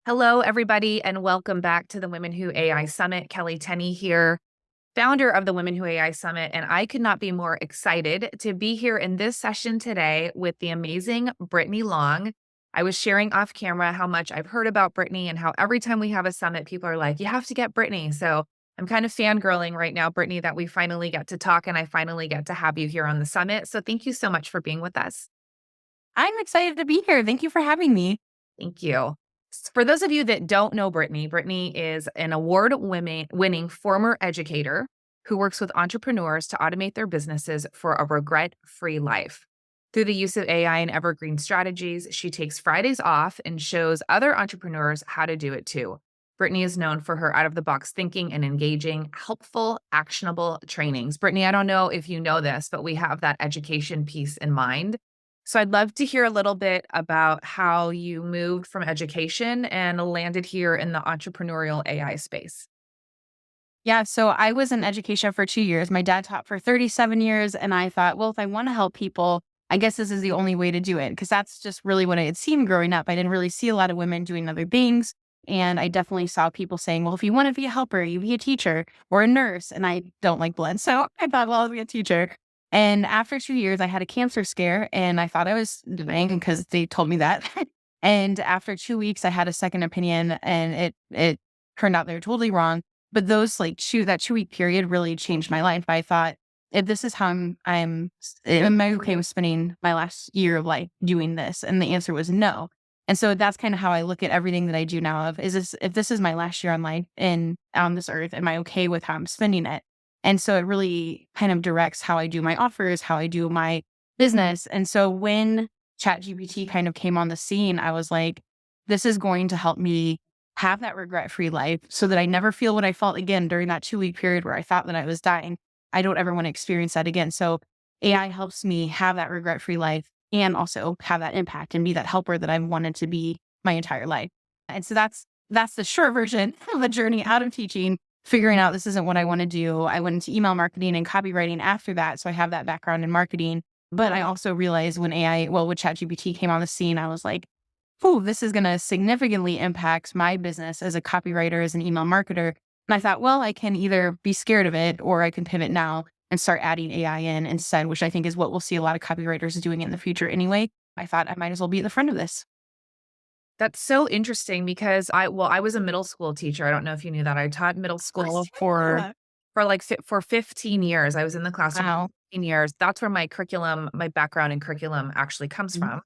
Hello, everybody, and welcome back to the Women Who AI Summit. Kelley here, founder of the Women Who AI Summit, and I could not be more excited to be here in this session today with the amazing Brittany Long. I was sharing off camera how much I've heard about Brittany and how every time we have a summit, people are like, you have to get Brittany. So I'm kind of fangirling right now, Brittany, that we finally get to talk and I finally get to have you here on the summit. So thank you so much for being with us. I'm excited to be here. Thank you for having me. Thank you. For those of you that don't know Brittany, Brittany is an award-winning former educator who works with entrepreneurs to automate their businesses for a regret-free life. Through the use of AI and evergreen strategies, she takes Fridays off and shows other entrepreneurs how to do it too. Brittany is known for her out-of-the-box thinking and engaging, helpful, actionable trainings. Brittany, I don't know if you know this, but we have that education piece in mind. So I'd love to hear a little bit about how you moved from education and landed here in the entrepreneurial AI space. Yeah, so I was in education for 2 years. My dad taught for 37 years, and I thought, well, if I want to help people, I guess this is the only way to do it because that's just really what I had seen growing up. I didn't really see a lot of women doing other things. And I definitely saw people saying, well, if you want to be a helper, you be a teacher or a nurse. And I don't like blend. So I thought, well, I'll be a teacher. And after 2 years, I had a cancer scare and I thought I was dying because they told me that. And after 2 weeks, I had a second opinion and it turned out they were totally wrong. But those that 2 week period really changed my life. I thought, if this is how am I okay with spending my last year of life doing this? And the answer was no. And so that's kind of how I look at everything that I do now if this is my last year on life and on this earth, am I okay with how I'm spending it? And so it really kind of directs how I do my offers, how I do my business. And so when ChatGPT kind of came on the scene, I was like, this is going to help me have that regret-free life so that I never feel what I felt again during that 2 week period where I thought that I was dying. I don't ever want to experience that again. So AI helps me have that regret-free life and also have that impact and be that helper that I've wanted to be my entire life. And so that's the short version of the journey out of teaching, figuring out this isn't what I want to do. I went into email marketing and copywriting after that. So I have that background in marketing. But I also realized when when ChatGPT came on the scene, I was like, oh, this is going to significantly impact my business as a copywriter, as an email marketer. And I thought, well, I can either be scared of it or I can pivot now and start adding AI in instead, which I think is what we'll see a lot of copywriters doing in the future anyway. I thought I might as well be at the front of this. That's so interesting because I was a middle school teacher. I don't know if you knew that. I taught middle school for 15 years. I was in the classroom for Wow. 15 years. That's where my background in curriculum actually comes Mhm. from.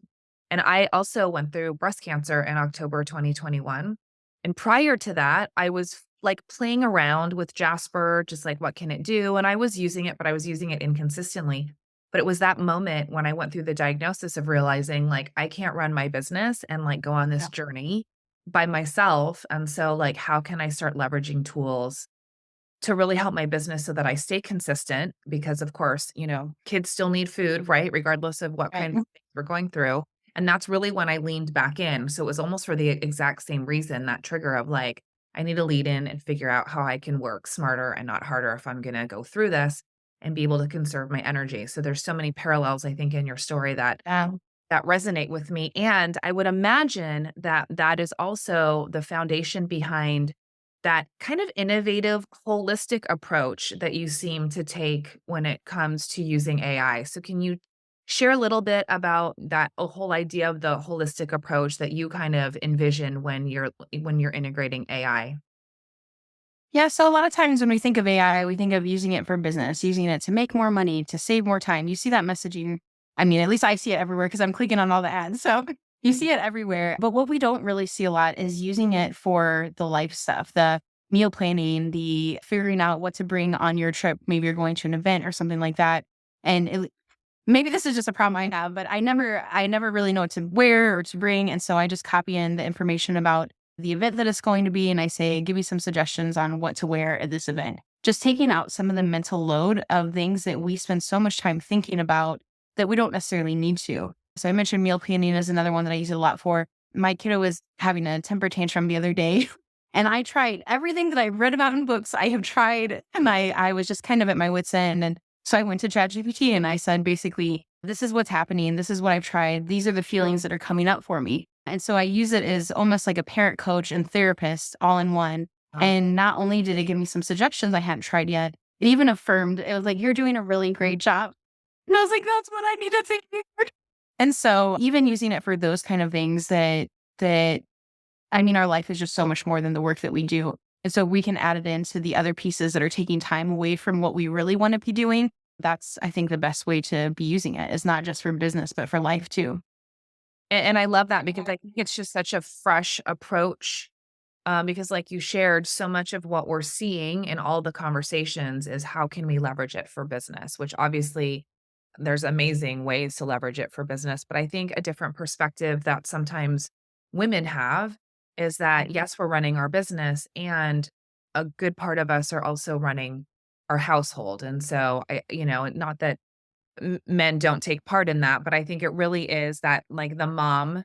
And I also went through breast cancer in October 2021. And prior to that, I was like playing around with Jasper, just like what can it do? And I was using it, but I was using it inconsistently. But it was that moment when I went through the diagnosis of realizing like I can't run my business and like go on this Yeah. journey by myself. And so like how can I start leveraging tools to really help my business so that I stay consistent? Because of course, kids still need food, right? Regardless of what Right. kind of things we're going through. And that's really when I leaned back in. So it was almost for the exact same reason, that trigger of like, I need to lead in and figure out how I can work smarter and not harder if I'm going to go through this and be able to conserve my energy. So there's so many parallels, I think, in your story that resonate with me. And I would imagine that that is also the foundation behind that kind of innovative, holistic approach that you seem to take when it comes to using AI. So can you share a little bit about that whole idea of the holistic approach that you kind of envision when you're integrating AI? Yeah, so a lot of times when we think of AI, we think of using it for business, using it to make more money, to save more time. You see that messaging. I mean, at least I see it everywhere because I'm clicking on all the ads. So you see it everywhere. But what we don't really see a lot is using it for the life stuff, the meal planning, the figuring out what to bring on your trip. Maybe you're going to an event or something like that. And maybe this is just a problem I have, but I never really know what to wear or to bring. And so I just copy in the information about the event that it's going to be. And I say, give me some suggestions on what to wear at this event. Just taking out some of the mental load of things that we spend so much time thinking about that we don't necessarily need to. So I mentioned meal planning is another one that I use it a lot for. My kiddo was having a temper tantrum the other day. And I tried everything that I've read about in books. I have tried, and I was just kind of at my wit's end. And so I went to ChatGPT and I said, basically, this is what's happening. This is what I've tried. These are the feelings that are coming up for me. And so I use it as almost like a parent coach and therapist all in one. Oh, And not only did it give me some suggestions I hadn't tried yet, it even affirmed, it was like, "You're doing a really great job." And I was like, "That's what I needed to hear." And so even using it for those kind of things that I mean, our life is just so much more than the work that we do. And so we can add it into the other pieces that are taking time away from what we really want to be doing. That's, I think, the best way to be using it is not just for business, but for life too. and I love that because I think it's just such a fresh approach, because like you shared, so much of what we're seeing in all the conversations is how can we leverage it for business, which obviously there's amazing ways to leverage it for business. But I think a different perspective that sometimes women have is that, yes, we're running our business and a good part of us are also running our household. And so not that men don't take part in that, but I think it really is that like the mom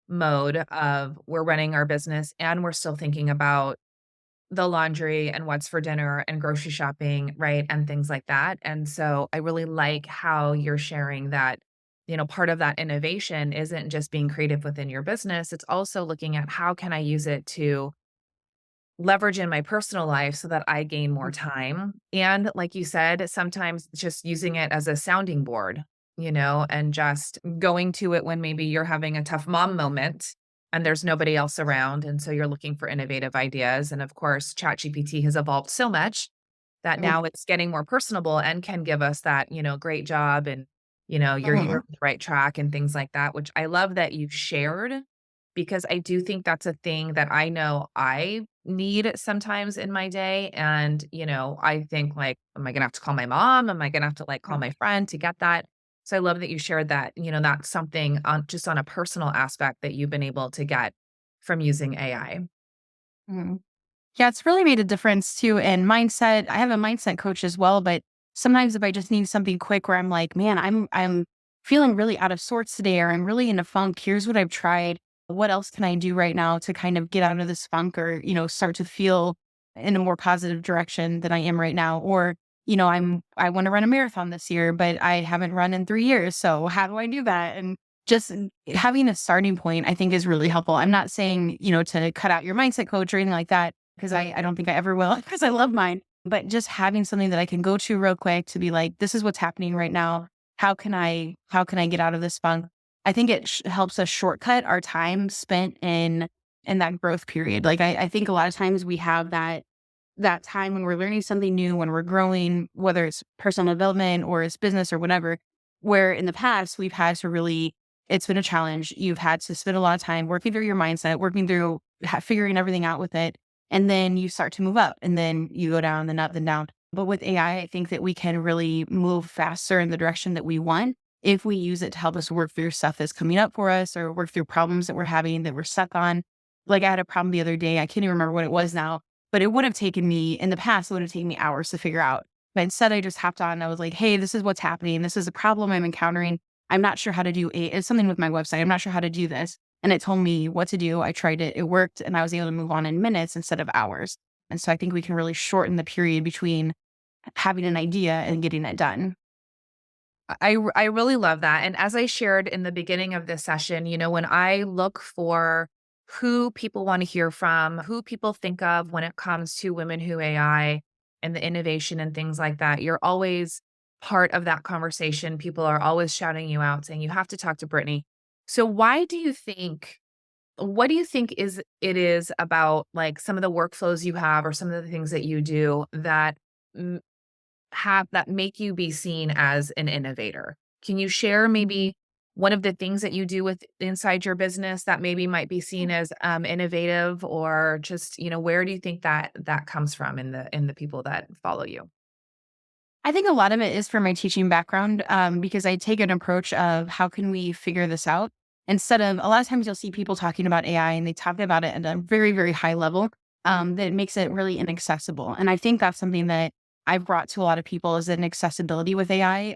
mode of we're running our business and we're still thinking about the laundry and what's for dinner and grocery shopping, right? And things like that. And so I really like how you're sharing that, part of that innovation isn't just being creative within your business. It's also looking at how can I use it to leverage in my personal life so that I gain more time. And like you said, sometimes just using it as a sounding board, and just going to it when maybe you're having a tough mom moment and there's nobody else around. And so you're looking for innovative ideas. And of course, ChatGPT has evolved so much that now it's getting more personable and can give us that, great job and, you're Mhm. on the right track and things like that, which I love that you've shared because I do think that's a thing that I know I need sometimes in my day. And, I think like, am I gonna have to call my mom? Am I gonna have to like call my friend to get that? So I love that you shared that, that's something on just on a personal aspect that you've been able to get from using AI. Mhm. Yeah, it's really made a difference too in mindset. I have a mindset coach as well, but sometimes if I just need something quick where I'm like, man, I'm feeling really out of sorts today or I'm really in a funk. Here's what I've tried. What else can I do right now to kind of get out of this funk or, start to feel in a more positive direction than I am right now? Or, I want to run a marathon this year, but I haven't run in 3 years. So how do I do that? And just having a starting point, I think is really helpful. I'm not saying, to cut out your mindset coach or anything like that 'cause I don't think I ever will, because I love mine. But just having something that I can go to real quick to be like, "This is what's happening right now. How can I get out of this funk?" I think it helps us shortcut our time spent in that growth period. Like, I think a lot of times we have that time when we're learning something new, when we're growing, whether it's personal development or it's business or whatever, where in the past we've had to really it's been a challenge. You've had to spend a lot of time working through your mindset, working through figuring everything out with it. And then you start to move up and then you go down, then up, then down. But with AI, I think that we can really move faster in the direction that we want if we use it to help us work through stuff that's coming up for us or work through problems that we're having that we're stuck on. Like I had a problem the other day. I can't even remember what it was now, but it would have taken me in the past, it would have taken me hours to figure out. But instead, I just hopped on and I was like, hey, this is what's happening. This is a problem I'm encountering. I'm not sure how to do it's something with my website. I'm not sure how to do this. And it told me what to do. I tried it. It worked. And I was able to move on in minutes instead of hours. And so I think we can really shorten the period between having an idea and getting it done. I really love that, and as I shared in the beginning of this session, when I look for who people wanna hear from, who people think of when it comes to Women Who AI and the innovation and things like that, you're always part of that conversation. People are always shouting you out saying, "You have to talk to Brittany." So why do you think what do you think it is about, like, some of the workflows you have or some of the things that you do that have that make you be seen as an innovator? Can you share maybe one of the things that you do with inside your business that maybe might be seen as innovative or just, where do you think that comes from in the people that follow you? I think a lot of it is from my teaching background, because I take an approach of how can we figure this out instead of a lot of times you'll see people talking about AI and they talk about it at a very, very high level, that makes it really inaccessible. And I think that's something that I've brought to a lot of people is an accessibility with AI.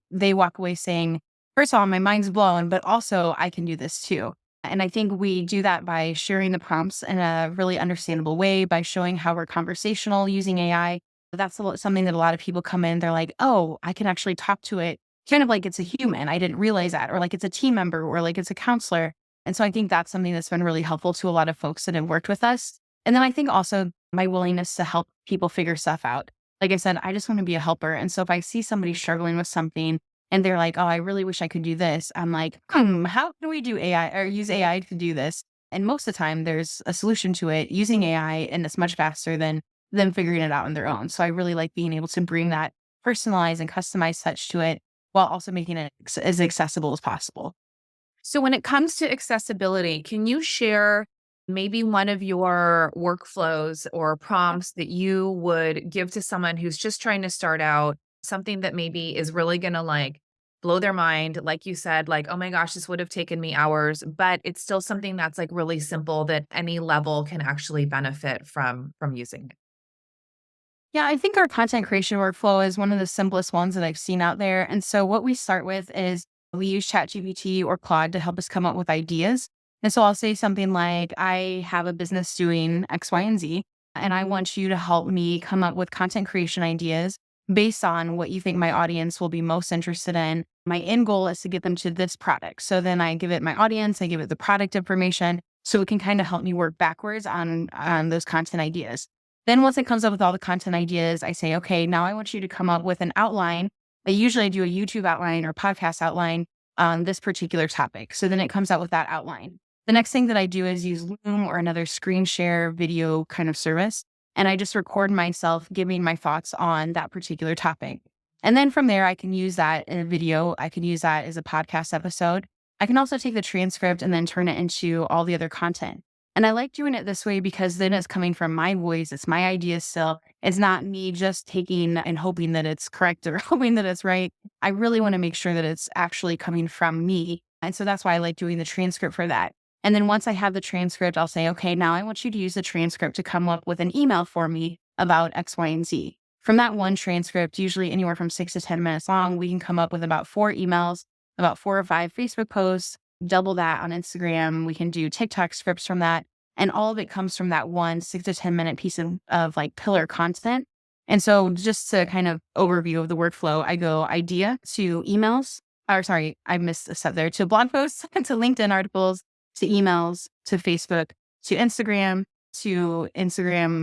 They walk away saying, first of all, my mind's blown, but also I can do this too. And I think we do that by sharing the prompts in a really understandable way, by showing how we're conversational using AI. That's something that a lot of people come in, they're like, "Oh, I can actually talk to it kind of like it's a human. I didn't realize that," or like it's a team member or like it's a counselor. And so I think that's something that's been really helpful to a lot of folks that have worked with us. And then I think also my willingness to help people figure stuff out. Like I said, I just want to be a helper. And so if I see somebody struggling with something and they're like, oh, I really wish I could do this, I'm like, how can we do AI or use AI to do this? And most of the time, there's a solution to it using AI, and it's much faster than them figuring it out on their own. So I really like being able to bring that personalized and customized touch to it while also making it as accessible as possible. So when it comes to accessibility, can you share maybe one of your workflows or prompts that you would give to someone who's just trying to start out, something that maybe is really going to like blow their mind, like you said, like, oh my gosh, this would have taken me hours, but it's still something that's like really simple that any level can actually benefit from using it. Yeah, I think our content creation workflow is one of the simplest ones that I've seen out there. And so what we start with is we use ChatGPT or Claude to help us come up with ideas. And so I'll say something like, I have a business doing X, Y, and Z, and I want you to help me come up with content creation ideas based on what you think my audience will be most interested in. My end goal is to get them to this product. So then I give it my audience, I give it the product information. So it can kind of help me work backwards on those content ideas. Then once it comes up with all the content ideas, I say, okay, now I want you to come up with an outline. I usually do a YouTube outline or podcast outline on this particular topic. So then it comes out with that outline. The next thing that I do is use Loom or another screen share video kind of service. And I just record myself giving my thoughts on that particular topic. And then from there, I can use that in a video. I can use that as a podcast episode. I can also take the transcript and then turn it into all the other content. And I like doing it this way because then it's coming from my voice. It's my idea still. It's not me just taking and hoping that it's correct or hoping that it's right. I really want to make sure that it's actually coming from me. And so that's why I like doing the transcript for that. And then once I have the transcript, I'll say, okay, now I want you to use the transcript to come up with an email for me about X, Y, and Z. From that one transcript, usually anywhere from 6 to 10 minutes long, we can come up with about 4 emails, about 4 or 5 Facebook posts, double that on Instagram. We can do TikTok scripts from that. And all of it comes from that one 6 to 10 minute piece of like pillar content. And so just to kind of overview of the workflow, I go idea to emails, or sorry, I missed a step there, to blog posts, to LinkedIn articles, to emails, to Facebook, to Instagram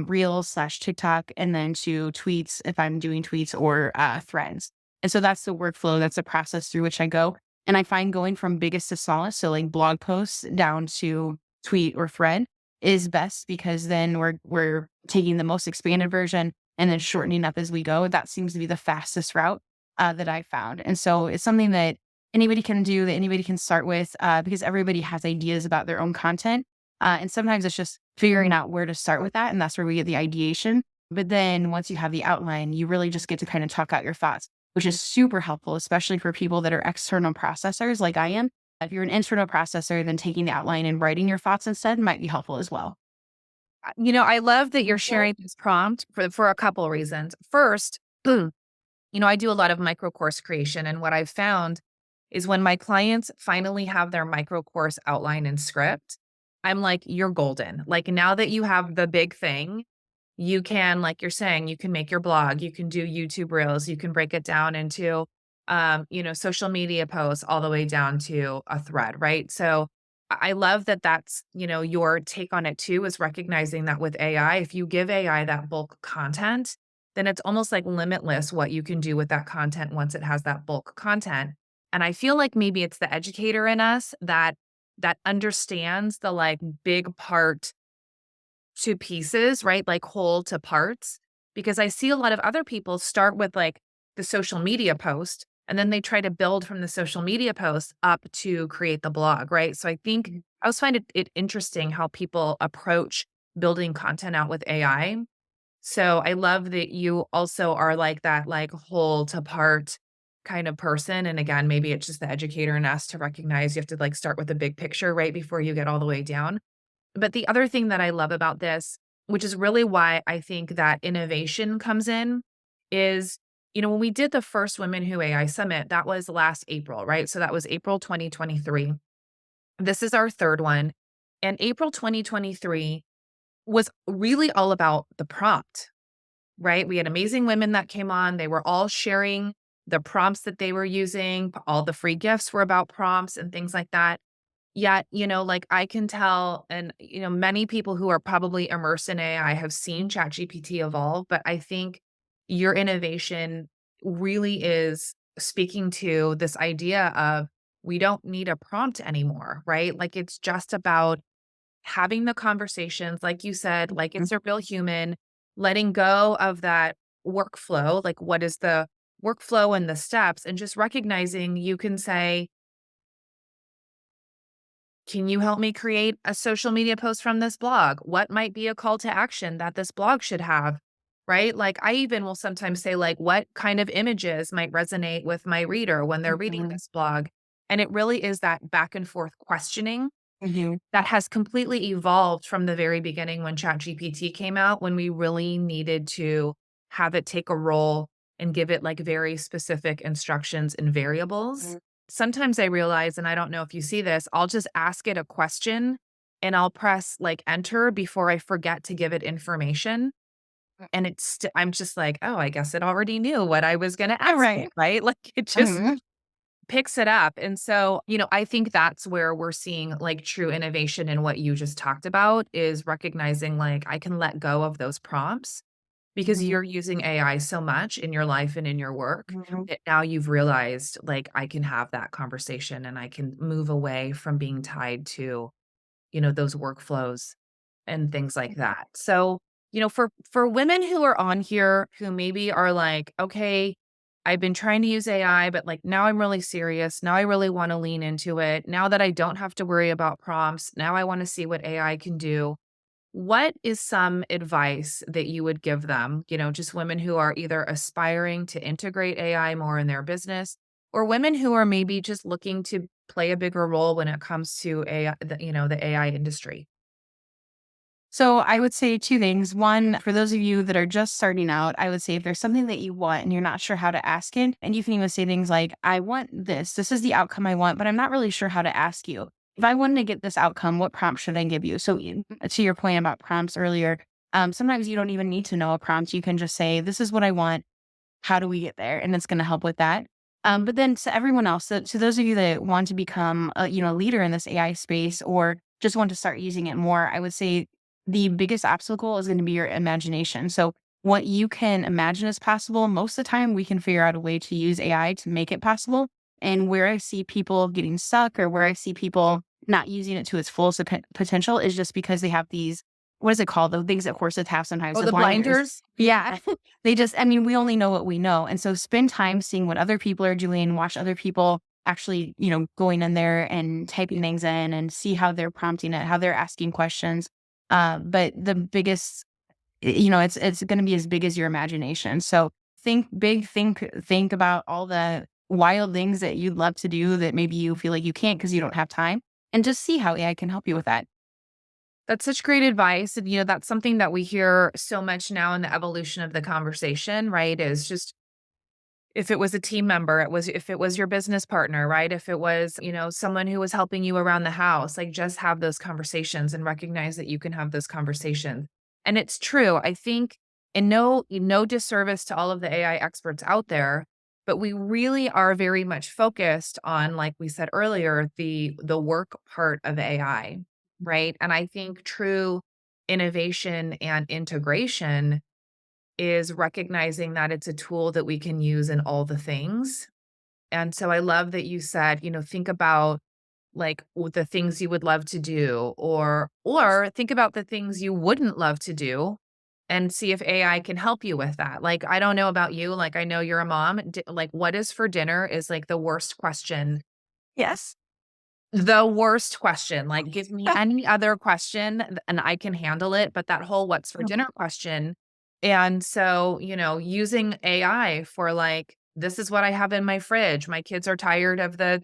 Reels/TikTok, and then to tweets if I'm doing tweets or threads. And so that's the workflow. That's the process through which I go. And I find going from biggest to smallest, so like blog posts down to tweet or thread is best because then we're taking the most expanded version and then shortening up as we go. That seems to be the fastest route that I found. And so it's something that anybody can do, that anybody can start with because everybody has ideas about their own content. And sometimes it's just figuring out where to start with that. And that's where we get the ideation. But then once you have the outline, you really just get to kind of talk out your thoughts, which is super helpful, especially for people that are external processors like I am. If you're an internal processor, then taking the outline and writing your thoughts instead might be helpful as well. I love that you're sharing this prompt for a couple of reasons. First, I do a lot of micro course creation, and what I've found is when my clients finally have their micro course outline and script, I'm like, you're golden. Like now that you have the big thing, you can, like you're saying, you can make your blog, you can do YouTube reels, you can break it down into, social media posts all the way down to a thread, right? So I love that that's, your take on it too, is recognizing that with AI, if you give AI that bulk content, then it's almost like limitless what you can do with that content once it has that bulk content. And I feel like maybe it's the educator in us that understands the like big part to pieces, right? Like whole to parts. Because I see a lot of other people start with like the social media post and then they try to build from the social media post up to create the blog, right? So I think I always find it interesting how people approach building content out with AI. So I love that you also are like that, like whole to part kind of person. And again, maybe it's just the educator in us to recognize you have to like start with the big picture right before you get all the way down. But the other thing that I love about this, which is really why I think that innovation comes in, is, when we did the first Women Who AI Summit, that was last April, right? So that was April 2023. This is our third one. And April 2023 was really all about the prompt, right? We had amazing women that came on. They were all sharing the prompts that they were using. All the free gifts were about prompts and things like that. Yet, like I can tell, and, many people who are probably immersed in AI have seen ChatGPT evolve, but I think your innovation really is speaking to this idea of we don't need a prompt anymore, right? Like it's just about having the conversations, like you said, like Mhm. it's a real human, letting go of that workflow, like what is the workflow and the steps, and just recognizing you can say, can you help me create a social media post from this blog? What might be a call to action that this blog should have? Right? Like I even will sometimes say like what kind of images might resonate with my reader when they're reading Mhm. this blog? And it really is that back and forth questioning Mhm. that has completely evolved from the very beginning when ChatGPT came out, when we really needed to have it take a role and give it like very specific instructions and variables. Mhm. Sometimes I realize, and I don't know if you see this, I'll just ask it a question and I'll press like enter before I forget to give it information. And I'm just like, oh, I guess it already knew what I was going to ask it, Right. right? Like it just Mhm. picks it up. And so, I think that's where we're seeing like true innovation in what you just talked about is recognizing like I can let go of those prompts because Mhm. you're using AI so much in your life and in your work Mhm. that now you've realized like I can have that conversation and I can move away from being tied to, those workflows and things like that. So, for women who are on here who maybe are like, okay, I've been trying to use AI, but like now I'm really serious. Now I really want to lean into it. Now that I don't have to worry about prompts, now I want to see what AI can do. What is some advice that you would give them? Just women who are either aspiring to integrate AI more in their business or women who are maybe just looking to play a bigger role when it comes to AI, the AI industry. So I would say two things. One, for those of you that are just starting out, I would say if there's something that you want and you're not sure how to ask it, and you can even say things like, I want this. This is the outcome I want, but I'm not really sure how to ask you. If I wanted to get this outcome, what prompt should I give you? So to your point about prompts earlier, sometimes you don't even need to know a prompt. You can just say, this is what I want. How do we get there? And it's going to help with that. But then to everyone else, so to those of you that want to become a leader in this AI space or just want to start using it more, I would say the biggest obstacle is going to be your imagination. So what you can imagine is possible, most of the time we can figure out a way to use AI to make it possible. And where I see people getting stuck or where I see people not using it to its fullest potential is just because they have these, what is it called? The things that horses have sometimes, Oh, the the blinders. blinders? Yeah. They just, I mean, we only know what we know. And so spend time seeing what other people are doing, watch other people actually, going in there and typing things in and see how they're prompting it, how they're asking questions. But the biggest, it's going to be as big as your imagination. So think big, think about all the wild things that you'd love to do that maybe you feel like you can't because you don't have time, and just see how AI can help you with that. That's such great advice. And, that's something that we hear so much now in the evolution of the conversation, right? Is just if it was a team member, if it was your business partner, right? If it was, someone who was helping you around the house, like just have those conversations and recognize that you can have those conversations. And it's true. I think, and no disservice to all of the AI experts out there, but we really are very much focused on, like we said earlier, the work part of AI, right? And I think true innovation and integration is recognizing that it's a tool that we can use in all the things. And so I love that you said, think about like the things you would love to do or think about the things you wouldn't love to do and see if AI can help you with that. Like I don't know about you, like I know you're a mom, like what is for dinner is like the worst question. Yes. The worst question. Like give me any other question and I can handle it, but that whole what's for dinner question. And so, using AI for like, this is what I have in my fridge. My kids are tired of the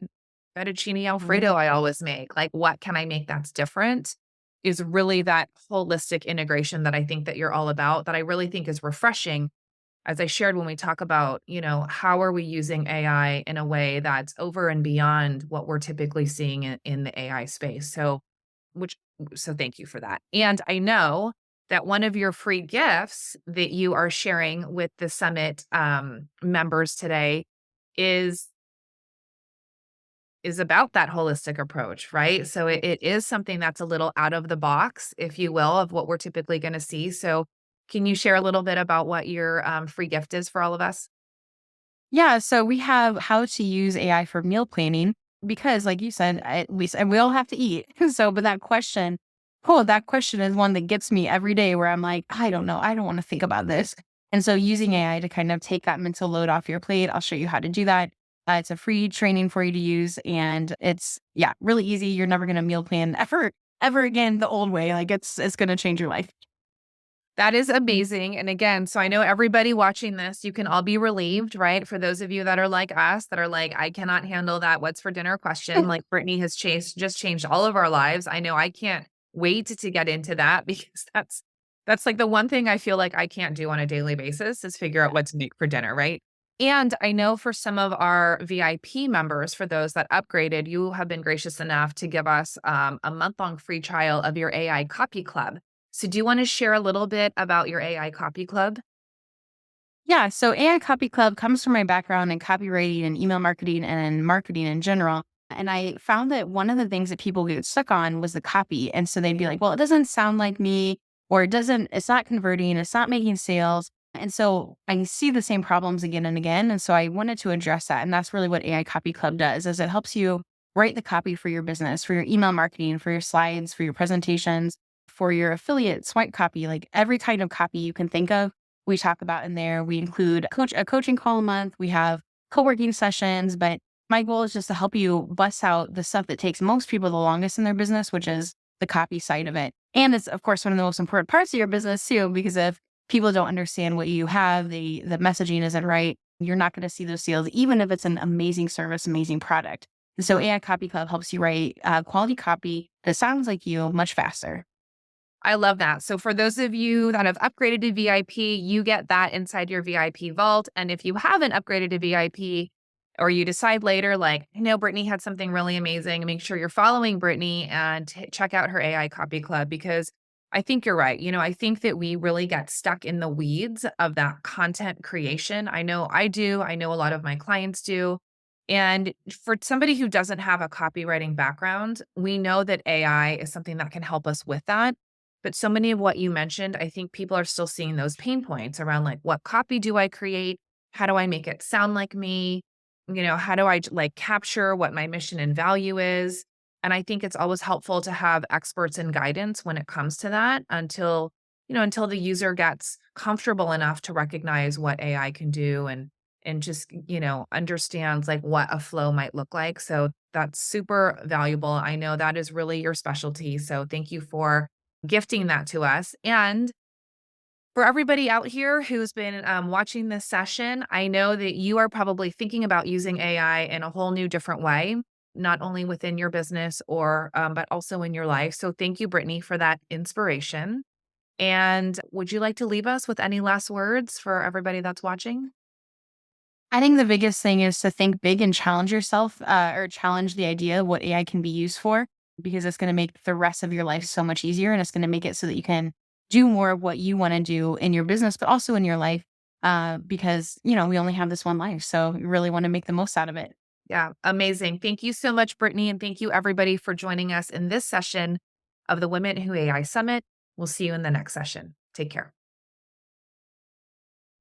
fettuccine Mhm. alfredo I always make. Like, what can I make that's different? Is really that holistic integration that I think that you're all about, that I really think is refreshing. As I shared when we talk about, how are we using AI in a way that's over and beyond what we're typically seeing in the AI space. Which so thank you for that. And I know that one of your free gifts that you are sharing with the summit members today is is about that holistic approach, right? So it is something that's a little out of the box, if you will, of what we're typically going to see. So can you share a little bit about what your free gift is for all of us? Yeah, so we have how to use AI for meal planning because, like you said, we all have to eat. So, but that question is one that gets me every day where I'm like, I don't know, I don't want to think about this. And so, using AI to kind of take that mental load off your plate, I'll show you how to do that. It's a free training for you to use, and it's really easy. You're never going to meal plan ever again the old way. Like it's going to change your life. That is amazing. And again, so I know everybody watching this, you can all be relieved, right? For those of you that are like us, that are like, I cannot handle that what's for dinner question. Like Brittany has just changed all of our lives. I know I can't wait to get into that because that's like the one thing I feel like I can't do on a daily basis is figure out what to make for dinner, right? And I know for some of our VIP members, for those that upgraded, you have been gracious enough to give us a month-long free trial of your AI Copy Club. So do you wanna share a little bit about your AI Copy Club? Yeah, so AI Copy Club comes from my background in copywriting and email marketing and marketing in general. And I found that one of the things that people get stuck on was the copy. And so they'd be like, well, it doesn't sound like me, or it's not converting, it's not making sales. And so I see the same problems again and again. And so I wanted to address that. And that's really what AI Copy Club does, is it helps you write the copy for your business, for your email marketing, for your slides, for your presentations, for your affiliate swipe copy, like every kind of copy you can think of we talk about in there. We include a coaching call a month. We have co-working sessions, but my goal is just to help you bust out the stuff that takes most people the longest in their business, which is the copy side of it. And it's of course one of the most important parts of your business too, because if people don't understand what you have, the messaging isn't right, you're not going to see those sales, even if it's an amazing service, amazing product. And so AI Copy Club helps you write quality copy that sounds like you much faster. I love that. So for those of you that have upgraded to VIP, you get that inside your VIP vault, and if you haven't upgraded to VIP or you decide later, like, "I know Brittany had something really amazing," make sure you're following Brittany and check out her AI Copy Club because I think you're right. I think that we really get stuck in the weeds of that content creation. I know I do. I know a lot of my clients do. And for somebody who doesn't have a copywriting background, we know that AI is something that can help us with that. But so many of what you mentioned, I think people are still seeing those pain points around like, what copy do I create? How do I make it sound like me? How do I like capture what my mission and value is? And I think it's always helpful to have experts and guidance when it comes to that until the user gets comfortable enough to recognize what AI can do and just, understands like what a flow might look like. So that's super valuable. I know that is really your specialty. So thank you for gifting that to us. And for everybody out here who's been watching this session, I know that you are probably thinking about using AI in a whole new different way, not only within your business but also in your life. So thank you, Brittany, for that inspiration. And would you like to leave us with any last words for everybody that's watching? I think the biggest thing is to think big and challenge yourself, or challenge the idea of what AI can be used for, because it's going to make the rest of your life so much easier. And it's going to make it so that you can do more of what you want to do in your business, but also in your life. Because, we only have this one life. So you really want to make the most out of it. Yeah, amazing. Thank you so much, Brittany. And thank you, everybody, for joining us in this session of the Women Who AI Summit. We'll see you in the next session. Take care.